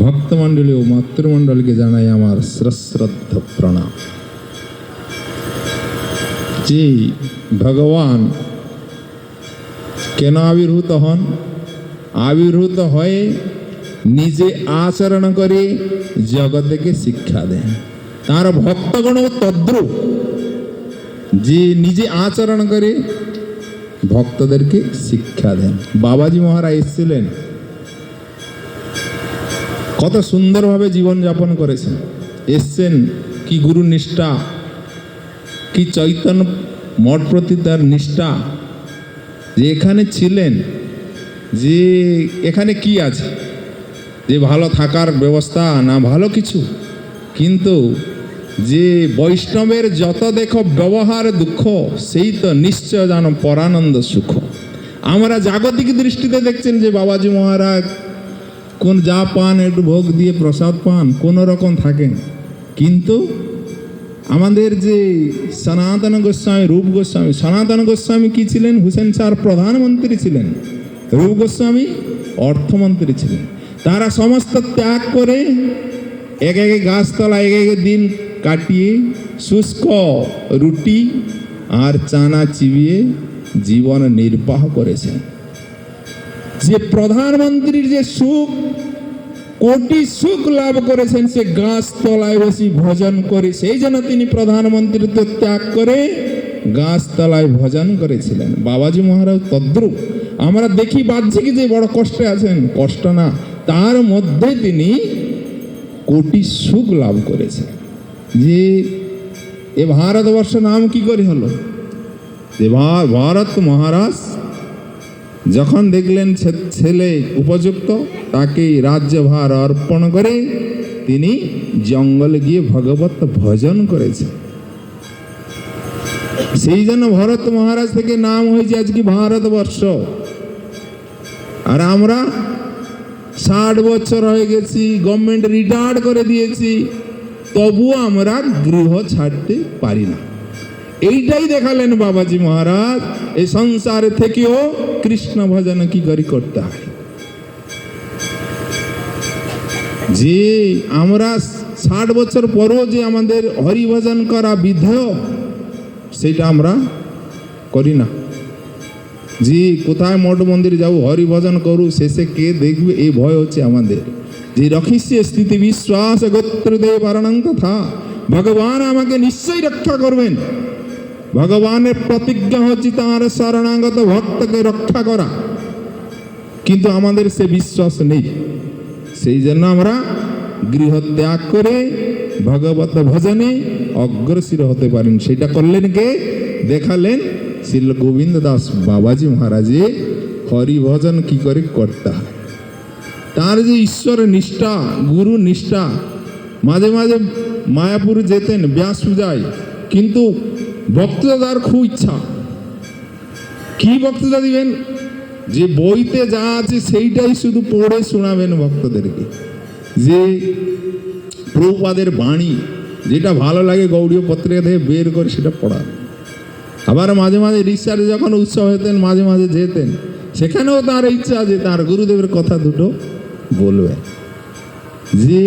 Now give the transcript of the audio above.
ভক্তমণ্ডলী ও মাতৃমণ্ডলীকে জানাই আমার সশ্রদ্ধ প্রণাম। যে ভগবান কেন আবির্ভূত হন? আবির্ভূত হয়ে নিজে আচরণ করে জগৎকে শিক্ষা দেন। তার ভক্তগণ তদ্রূপ, যে নিজে আচরণ করে ভক্তদেরকে শিক্ষা দেন। বাবাজি মহারাজ এসেছিলেন, কত সুন্দরভাবে জীবনযাপন করেছেন। এসছেন কি গুরু নিষ্ঠা, কি চৈতন্য মঠ প্রতি তার নিষ্ঠা, যে এখানে ছিলেন, যে এখানে কি আছে, যে ভালো থাকার ব্যবস্থা না ভালো কিছু, কিন্তু যে বৈষ্ণবের যত দেখো ব্যবহার দুঃখ, সেই তো নিশ্চয় জানো পরানন্দ সুখ। আমরা জাগতিক দৃষ্টিতে দেখছেন যে বাবাজি মহারাজ কোন যা পান একটু ভোগ দিয়ে প্রসাদ পান, কোনো রকম থাকেন, কিন্তু আমাদের যে সনাতন গোস্বামী, রূপ গোস্বামী, সনাতন গোস্বামী কি ছিলেন? হুসেন শাহর প্রধানমন্ত্রী ছিলেন। রূপ গোস্বামী অর্থমন্ত্রী ছিলেন। তারা সমস্ত ত্যাগ করে এক এক গাছতলা এক এক দিন কাটিয়ে শুষ্ক রুটি আর চানা চিবিয়ে জীবন নির্বাহ করেছেন। যে প্রধানমন্ত্রীর যে সুখ, কোটি সুখ লাভ করেছেন, সে গাছ তলায় বসে ভজন করে, সেই জন্য তিনি প্রধানমন্ত্রীত্ব ত্যাগ করে গাছ তলায় ভজন করেছিলেন। বাবাজি মহারাজ তদ্রূপ। আমরা দেখি বাহ্যিক যে বড় কষ্টে আছেন, কষ্ট না, তার মধ্যে তিনি কোটি সুখ লাভ করেছেন। যে এ ভারতবর্ষ নাম কি করে হলো? যে ভারত মহারাজ যখন দেখলেন ছেলে উপযুক্ত, তাকে রাজ্যভার অর্পণ করে তিনি জঙ্গলে গিয়ে ভগবত ভজন করেছেন। সেই জন্য ভরত মহারাজ থেকে নাম হয়েছে আজকে ভারতবর্ষ। আর আমরা 60 বছর হয়ে গেছি, গভর্নমেন্ট রিটায়ার্ড করে দিয়েছি, তবুও আমরা গৃহ ছাড়তে পারি না। এইটাই দেখালেন বাবাজি মহারাজ, এই সংসারে থেকেও কৃষ্ণ ভজন কি করে করতে হয়। যে আমরা 60 বছর পরও যে আমাদের হরিভজন করা বিধেয়, সেটা আমরা করি না। যে কোথায় মঠ মন্দির যাবো, হরিভজন করু, শেষে কে দেখবে এই ভয় হচ্ছে আমাদের। যে রক্ষিষ্যে স্থিতি বিশ্বাস গোত্রদেব বারণং তথা, ভগবান আমাকে নিশ্চয়ই রক্ষা করবেন। ভগবানের প্রতিজ্ঞা হচ্ছে তাঁর শরণাগত ভক্তকে রক্ষা করা, কিন্তু আমাদের সে বিশ্বাস নেই। সেই জন্য আমরা গৃহ ত্যাগ করে ভগবত ভজনে অগ্রসর হতে পারেন। সেটা করলেন কে? দেখালেন শ্রীল গোবিন্দ দাস বাবাজি মহারাজে হরিভজন কি করে করতে হয়। তার যে ঈশ্বর নিষ্ঠা, গুরু নিষ্ঠা। মাঝে মাঝে মায়াপুর যেতেন ব্যাস পূজায়, কিন্তু বক্তৃতা তার খুব ইচ্ছা। কি বক্তৃতা দিবেন? যে বইতে যা আছে সেইটাই শুধু পড়ে শোনাবেন ভক্তদেরকে। যে প্রভুপাদের বাণী যেটা ভালো লাগে গৌড়ীয় পত্রিকা থেকে বের করে সেটা পড়াবেন। আবার মাঝে মাঝে রিক্সারে যখন উৎসব হতেন, মাঝে মাঝে যেতেন, সেখানেও তার ইচ্ছা যে তার গুরুদেবের কথা দুটো বলবেন। যে